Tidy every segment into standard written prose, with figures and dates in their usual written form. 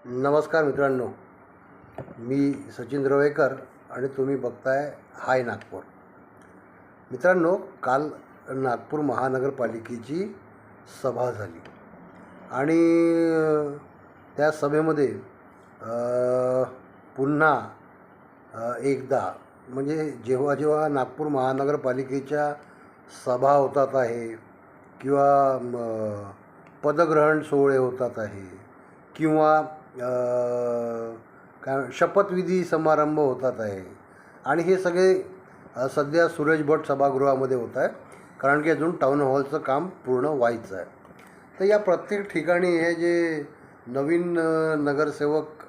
नमस्कार मित्रांनो, मी सचिन द्रवेकर आणि तुम्ही बघताय हाय नागपूर. मित्रांनो, काल नागपूर महानगरपालिकेची सभा झाली आणि त्या सभेमध्ये पुन्हा एकदा म्हणजे जेव्हा जेव्हा नागपूर महानगरपालिकेच्या सभा होतात आहे किंवा पदग्रहण सोहळे होतात आहे किंवा काय शपथविधी समारंभ होतात आहे आणि हे सगळे सध्या सुरेश भट सभागृहामध्ये होत आहे, कारण की अजून टाऊन हॉलचं काम पूर्ण व्हायचं आहे. तर या प्रत्येक ठिकाणी हे जे नवीन नगरसेवक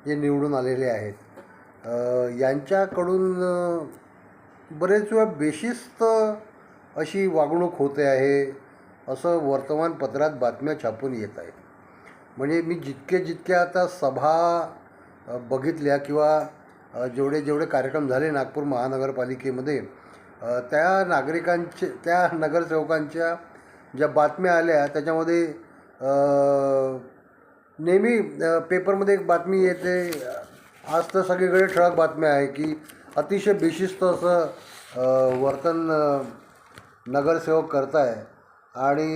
जे निवडून आलेले आहेत यांच्याकडून बरेच वेळा बेशिस्त अशी वागणूक होते आहे असं वर्तमानपत्रात बातम्या छापून येत आहेत. म्हणजे मी जितक्या आता सभा बघितल्या किंवा जेवढे कार्यक्रम झाले नागपूर महानगरपालिकेमध्ये त्या नगरसेवकांच्या ज्या बातम्या आल्या त्याच्यामध्ये नेहमी पेपरमध्ये एक बातमी येते, आज तर सगळीकडे ठळक बातम्या आहे की अतिशय बेशिस्त असं वर्तन नगरसेवक करताय आणि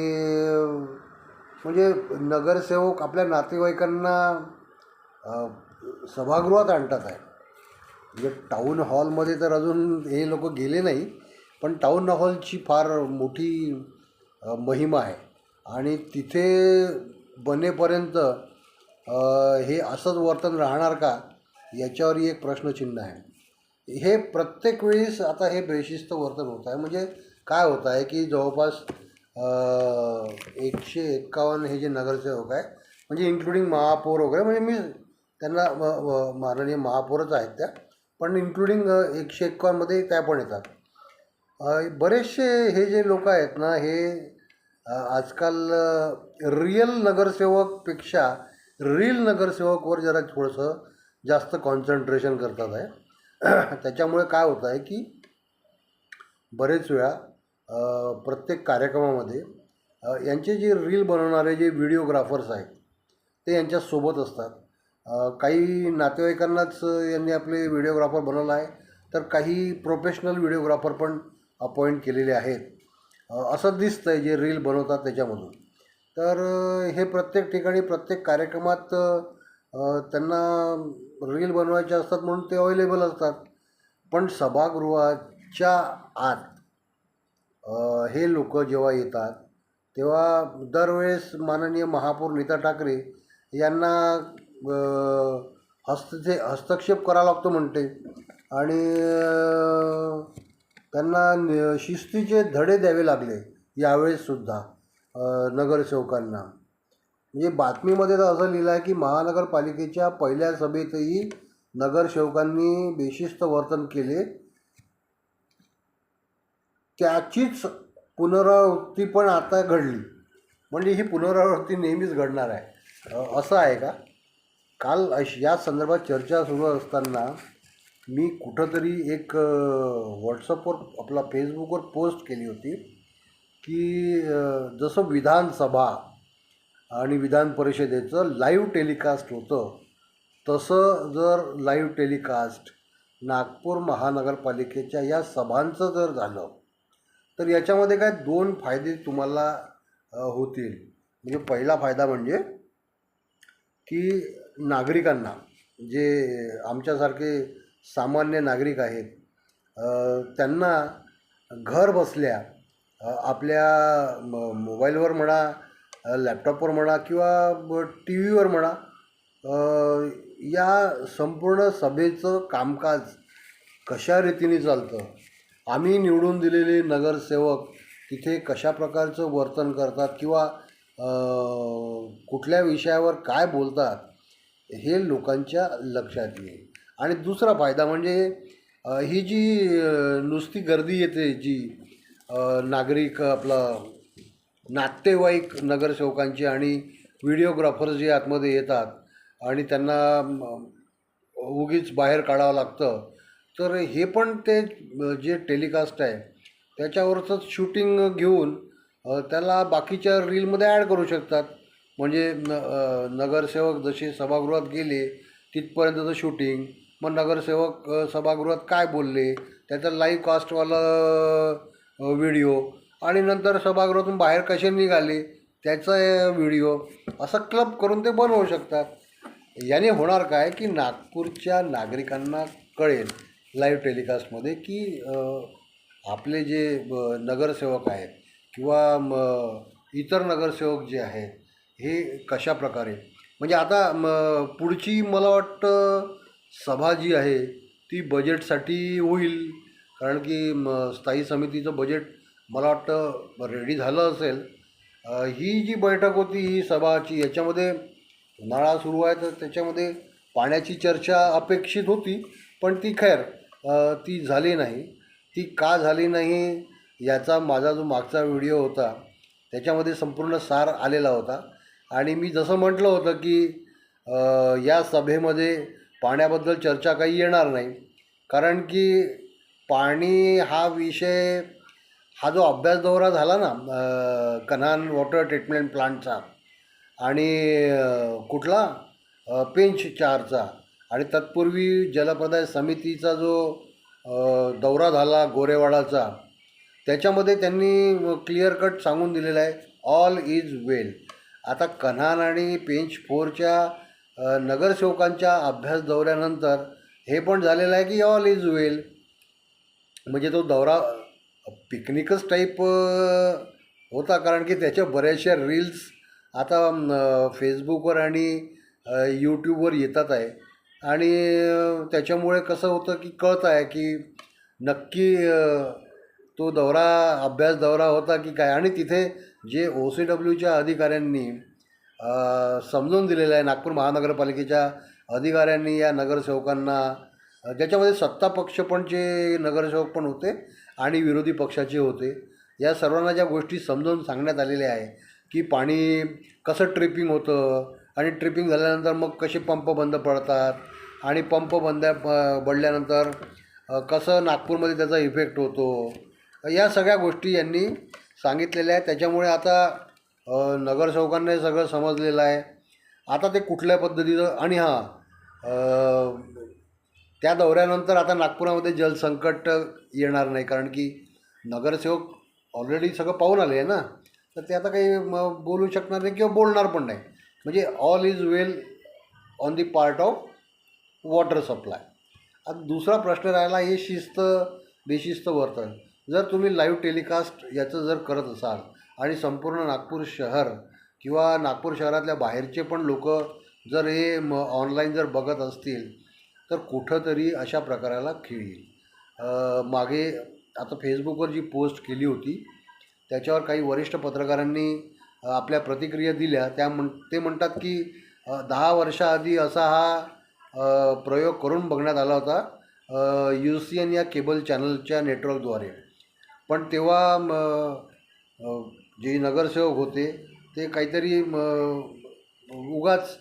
म्हणजे नगरसेवक आपल्या नातेवाईकांना सभागृहात आणतात आहे. म्हणजे टाऊन हॉलमध्ये तर अजून हे लोक गेले नाही, पण टाऊन हॉलची फार मोठी महिमा आहे आणि तिथे बनेपर्यंत हे असंच वर्तन राहणार का याच्यावरही एक प्रश्नचिन्ह आहे. हे प्रत्येक वेळेस आता हे बेशिस्त वर्तन होत आहे. म्हणजे काय होत आहे की जवळपास 151 हे जे नगरसेवक आहे, म्हणजे इन्क्लुडिंग महापौर वगैरे, म्हणजे मी त्यांना माननीय महापौरच आहेत त्या, पण इन्क्लुडिंग 151मध्ये त्या पण येतात. बरेचसे हे जे लोक आहेत ना, हे आजकाल रिअल नगरसेवकपेक्षा रील नगरसेवकवर जरा थोडंसं जास्त कॉन्सन्ट्रेशन करतात आहे. त्याच्यामुळे काय होतं आहे की बरेच वेळा प्रत्येक कार्यक्रमामध्ये यांचे जे रील बनवणारे जे व्हिडिओग्राफर्स आहेत ते यांच्यासोबत असतात. काही नातेवाईकांनाच यांनी आपले व्हिडिओग्राफर बनवला आहे, तर काही प्रोफेशनल व्हिडिओग्राफर पण अपॉइंट केलेले आहेत असं दिसतं आहे जे रील बनवतात त्याच्यामधून. तर हे प्रत्येक ठिकाणी प्रत्येक कार्यक्रमात त्यांना रील बनवायचे असतात म्हणून ते अवेलेबल असतात. पण सभागृहाच्या आत हे लोक जेव्हा येतात तेव्हा दरवेळेस माननीय महापौर नीता ठाकरे यांना हस्तक्षेप करावा लागतो म्हणते आणि त्यांना शिस्तीचे धडे द्यावे लागले यावेळेससुद्धा नगरसेवकांना. म्हणजे बातमीमध्ये तर असं लिहिलं आहे की महानगरपालिकेच्या पहिल्या सभेतही नगरसेवकांनी बेशिस्त वर्तन केले, त्याचीच पुनरावृत्ती पण आता घडली. म्हणजे ही पुनरावृत्ती नेहमीच घडणार आहे असं आहे का? काल या संदर्भात चर्चा सुरू असताना मी कुठंतरी एक व्हॉट्सअपवर आपला फेसबुकवर पोस्ट केली होती की जसं विधानसभा आणि विधान परिषदेचं लाईव्ह टेलिकास्ट होतं तसं जर लाईव्ह टेलिकास्ट नागपूर महानगरपालिकेच्या या सभांचं जर झालं तर याच्यामध्ये काय दोन फायदे तुम्हाला होतील. म्हणजे पहिला फायदा म्हणजे की नागरिकांना, जे आमच्यासारखे सामान्य नागरिक आहेत, त्यांना घर बसल्या आपल्या मोबाईलवर म्हणा, लॅपटॉपवर म्हणा किंवा टी व्हीवर म्हणा या संपूर्ण सभेचं कामकाज कशा रीतीने चालतं, आम्ही निवडून दिलेले नगरसेवक तिथे कशा प्रकारचं वर्तन करतात किंवा कुठल्या विषयावर काय बोलतात हे लोकांच्या लक्षात येईल. आणि दुसरा फायदा म्हणजे ही जी नुसती गर्दी येते, जी नागरिक आपलं नातेवाईक नगरसेवकांची आणि व्हिडिओग्राफर्स जे आतमध्ये येतात आणि त्यांना उगीच बाहेर काढावं लागतं, तर हे पण ते जे टेलिकास्ट आहे त्याच्यावरचंच शूटिंग घेऊन त्याला बाकीच्या रीलमध्ये ॲड करू शकतात. म्हणजे नगरसेवक जसे सभागृहात गेले तिथपर्यंतचं शूटिंग, मग नगरसेवक सभागृहात काय बोलले त्याचा लाईव्ह कास्टवाला व्हिडिओ, आणि नंतर सभागृहातून बाहेर कसे निघाले त्याचा व्हिडिओ, असं क्लब करून ते बनवू शकतात. याने होणार काय की नागपूरच्या नागरिकांना कळेल लाईव्ह टेलिकास्टमध्ये की आपले जे नगरसेवक आहेत किंवा इतर नगरसेवक जे आहेत हे कशा प्रकारे, म्हणजे आता पुढची मला वाटतं सभा जी आहे ती बजेटसाठी होईल, कारण की स्थायी समितीचं बजेट मला वाटतं रेडी झालं असेल. ही जी बैठक होती ही सभाची, याच्यामध्ये उन्हाळा सुरू आहे तर त्याच्यामध्ये पाण्याची चर्चा अपेक्षित होती, पण ती खैर ती झाली नाही. ती का झाली नाही याचा माझा जो मागचा व्हिडिओ होता त्याच्यामध्ये संपूर्ण सार आलेला होता. आणि मी जसं म्हटलं होतं की या सभेमध्ये पाण्याबद्दल चर्चा काही येणार नाही, कारण की पाणी हा विषय, हा जो अभ्यास दौरा झाला ना कन्हान वॉटर ट्रीटमेंट प्लांटचा आणि कुठला पेंच 4चा, आणि तत्पूर्वी जलप्रदाय समितीचा जो दौरा झाला गोरेवाडाचा, त्याच्यामध्ये त्यांनी क्लिअर कट सांगून दिलेलं आहे ऑल इज वेल. आता कन्हान आणि पेंच 4च्या नगरसेवकांच्या अभ्यास दौऱ्यानंतर हे पण झालेलं आहे की ऑल इज वेल. म्हणजे तो दौरा पिकनिकच टाईप होता, कारण की त्याच्या बऱ्याचशा रील्स आता फेसबुकवर आणि यूट्यूबवर येतात आहे, आणि त्याच्यामुळे कसं होतं की कळतं आहे की नक्की तो दौरा अभ्यास दौरा होता की काय. आणि तिथे जे OCWच्या अधिकाऱ्यांनी समजून दिलेलं आहे, नागपूर महानगरपालिकेच्या अधिकाऱ्यांनी या नगरसेवकांना, ज्याच्यामध्ये सत्ता पक्ष पण जे नगरसेवक पण होते आणि विरोधी पक्षाचे होते, या सर्वांना ज्या गोष्टी समजावून सांगण्यात आलेल्या आहे की पाणी कसं ट्रिपिंग होतं आणि ट्रिपिंग झाल्यानंतर मग कसे पंप बंद पडतात आणि पंप पडल्यानंतर कसं नागपूरमध्ये त्याचा इफेक्ट होतो, या सगळ्या गोष्टी यांनी सांगितलेल्या आहेत. त्याच्यामुळे आता नगरसेवकांना हे सगळं समजलेलं आहे. आता ते कुठल्या पद्धतीचं, आणि त्या दौऱ्यानंतर आता नागपुरामध्ये जलसंकट येणार नाही, कारण की नगरसेवक ऑलरेडी सगळं पाहून आले आहे ना, तर ते आता काही बोलू शकणार नाही किंवा बोलणार पण नाही. म्हणजे all is well on the part of water supply. आता दुसरा प्रश्न राहिला हे शिस्त बेशिस्त वर्तन. जर तुम्ही लाईव्ह टेलिकास्ट याचं जर करत असाल आणि संपूर्ण नागपूर शहर किंवा नागपूर शहरातल्या बाहेरचे पण लोक जर हे ऑनलाईन जर बघत असतील तर कुठंतरी अशा प्रकाराला खीळ येईल. मागे आता फेसबुकवर जी पोस्ट केली होती त्याच्यावर काही वरिष्ठ पत्रकारांनी आपल्या प्रतिक्रिया दिल्या. ते म्हणतात की 10 वर्षाआधी असा हा प्रयोग करून बघण्यात आला होता UCN या केबल चॅनलच्या नेटवर्कद्वारे, पण तेव्हा जे नगरसेवक होते ते काहीतरी उगाच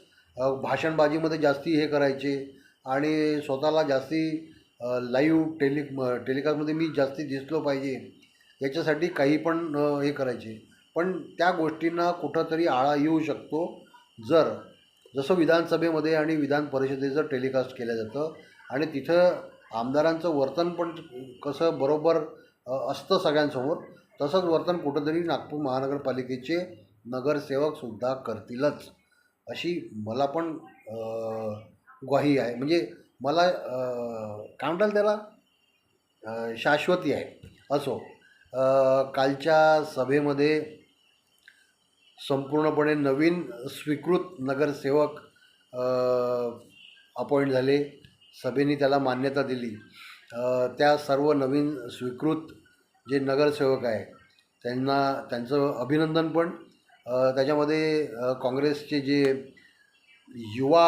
भाषणबाजीमध्ये जास्ती हे करायचे आणि स्वतःला जास्ती लाईव्ह टेलिकास्टमध्ये मी जास्ती दिसलो पाहिजे याच्यासाठी काही पण हे करायचे. पण त्या गोष्टींना कुठंतरी आळा येऊ शकतो जर जसं विधानसभेमध्ये आणि विधान परिषदेचं टेलिकास्ट केलं जातं आणि तिथं आमदारांचं वर्तन पण कसं बरोबर असतं सगळ्यांसमोर, तसंच वर्तन कुठंतरी नागपूर महानगरपालिकेचे नगरसेवकसुद्धा करतीलच अशी मला पण ग्वाही आहे. म्हणजे मला काय म्हणताल त्याला शाश्वती आहे. असो, कालच्या सभेमध्ये संपूर्णपणे नवीन स्वीकृत नगरसेवक अपॉइंट झाले, सभेने त्याला मान्यता दिली. त्या सर्व नवीन स्वीकृत जे नगरसेवक आहे त्यांचं अभिनंदन पण. त्याच्यामध्ये काँग्रेसचे जे युवा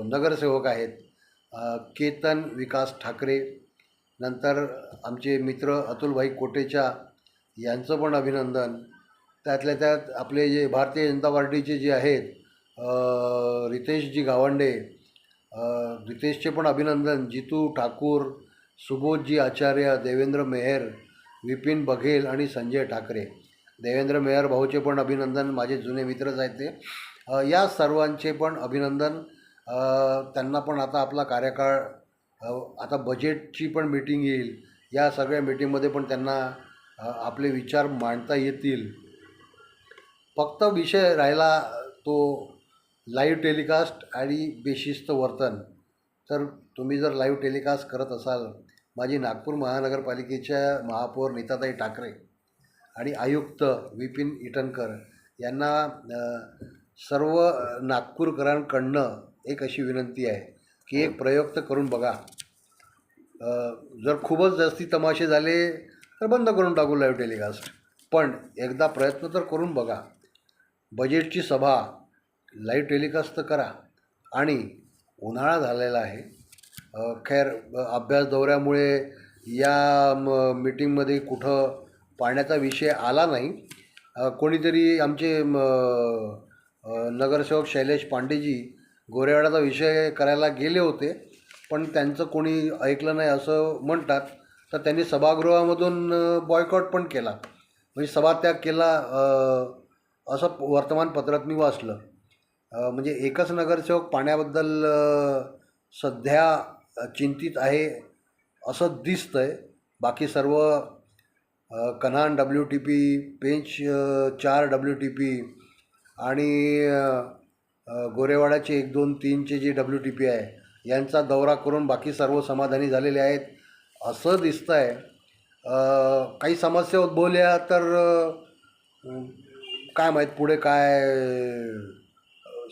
नगरसेवक आहेत केतन विकास ठाकरे, नंतर आमचे मित्र अतुलभाई कोटेचा यांचं पण अभिनंदन. त्यातल्या त्यात आपले जे भारतीय जनता पार्टीचे जे आहेत रितेशजी गावंडे, रितेशचे पण अभिनंदन. जितू ठाकूर, सुबोधजी आचार्य, देवेंद्र मेहर, विपिन बघेल आणि संजय ठाकरे देवेंद्र मेहर भाऊचे पण अभिनंदन, माझे जुने मित्रच आहेत ते. या सर्वांचे पण अभिनंदन. त्यांना पण आता आपला कार्यकाळ, आता बजेटची पण मीटिंग येईल, या सगळ्या मीटिंगमध्ये पण त्यांना आपले विचार मांडता येतील. फक्त विषय राहिला तो लाईव्ह टेलिकास्ट आणि बेशिस्त वर्तन. तर तुम्ही जर लाईव्ह टेलिकास्ट करत असाल, माझी नागपूर महानगरपालिकेच्या महापौर नीताताई ठाकरे आणि आयुक्त विपिन ईटनकर यांना सर्व नागपूरकरांकडनं एक अशी विनंती आहे की एक प्रयोग तर करून बघा. जर खूपच जास्ती तमाशे झाले तर बंद करून टाकू लाईव्ह टेलिकास्ट, पण एकदा प्रयत्न तर करून बघा. बजेटची सभा लाईव्ह टेलिकास्ट तर करा. आणि उन्हाळा झालेला आहे, खैर अभ्यास दौऱ्यामुळे या मीटिंगमध्ये कुठं पाण्याचा विषय आला नाही. कोणीतरी आमचे नगरसेवक शैलेश पांडेजी गोरेवाड्याचा विषय करायला गेले होते, पण त्यांचं कोणी ऐकलं नाही असं म्हणतात. तर त्यांनी सभागृहामधून बॉयकॉट पण केला, म्हणजे सभात्याग केला, असं वर्तमानपत्रात मी वाचलं. म्हणजे एकच नगरसेवक पाण्याबद्दल सध्या चिंतित आहे असं दिसतं आहे. बाकी सर्व कन्हान WTP, पेंच 4 WTP आणि गोरेवाड्याचे 1, 2, 3चे जे WTP आहे यांचा दौरा करून बाकी सर्व समाधानी झालेले आहेत असं दिसतं आहे. काही समस्या उद्भवल्या तर काय माहीत पुढे काय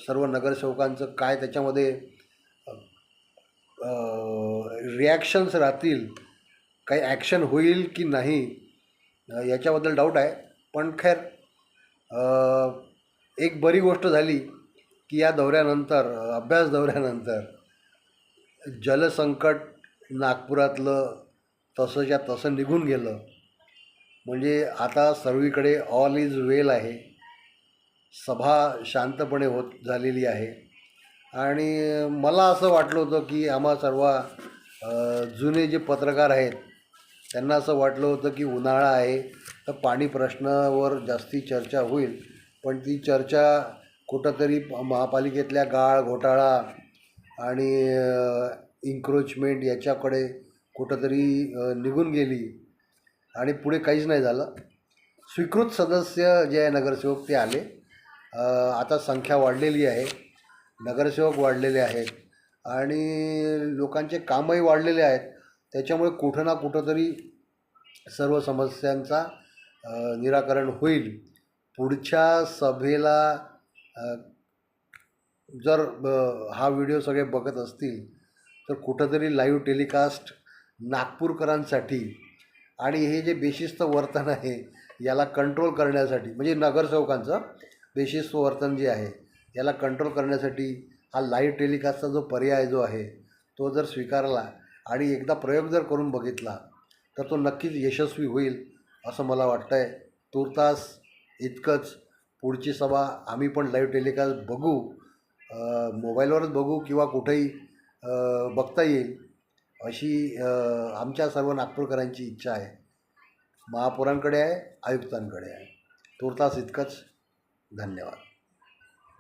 सर्व नगरसेवकांचं काय त्याच्यामध्ये रिॲक्शन्स राहतील, काही ॲक्शन होईल की नाही याच्याबद्दल डाऊट आहे. पण खैर एक बरी गोष्ट झाली की या दौऱ्यानंतर, अभ्यास दौऱ्यानंतर जलसंकट नागपुरातलं तसंच्या तसं निघून गेलं. म्हणजे आता सर्वीकडे ऑल इज वेल आहे. सभा शांतपणे होत झालेली आहे. आणि मला असं वाटलं होतं की आम्हा सर्व जुने जे पत्रकार आहेत त्यांना असं वाटलं होतं की उन्हाळा आहे तर पाणी प्रश्नावर जास्ती चर्चा होईल, पण ती चर्चा कुठंतरी महापालिकेतल्या गाळ घोटाळा आणि इन्क्रोचमेंट याच्याकडे कुठंतरी निघून गेली आणि पुढे काहीच नाही झालं. स्वीकृत सदस्य जे आहे नगरसेवक ते आले. आता संख्या वाढलेली आहे, नगरसेवक वाढलेले आहेत आणि लोकांचे कामही वाढलेले आहेत. त्याच्यामुळे कुठं ना कुठं तरी सर्व समस्यांचा निराकरण होईल. पुढच्या सभेला जर हा व्हिडिओ सगळे बघत असतील तर कुठंतरी लाईव्ह टेलिकास्ट नागपूरकरांसाठी आणि हे जे बेशिस्त वर्तन आहे याला कंट्रोल करण्यासाठी, म्हणजे नगरसेवकांचं बेशिस्त वर्तन जे आहे याला कंट्रोल करण्यासाठी हा लाईव्ह टेलिकास्टचा जो पर्याय जो आहे तो जर स्वीकारला आणि एकदा प्रयोग जर करून बघितला तर तो नक्कीच यशस्वी होईल असं मला वाटतं आहे. तूर्तास इतकंच. पुढची सभा आम्ही पण लाईव्ह टेलिकास्ट बघू, मोबाईलवरच बघू किंवा कुठेही बघता येईल अशी आमच्या सर्व नागपूरकरांची इच्छा आहे. महापौरांकडे आहे, आयुक्तांकडे आहे. तूर्तास इतकंच. धन्यवाद.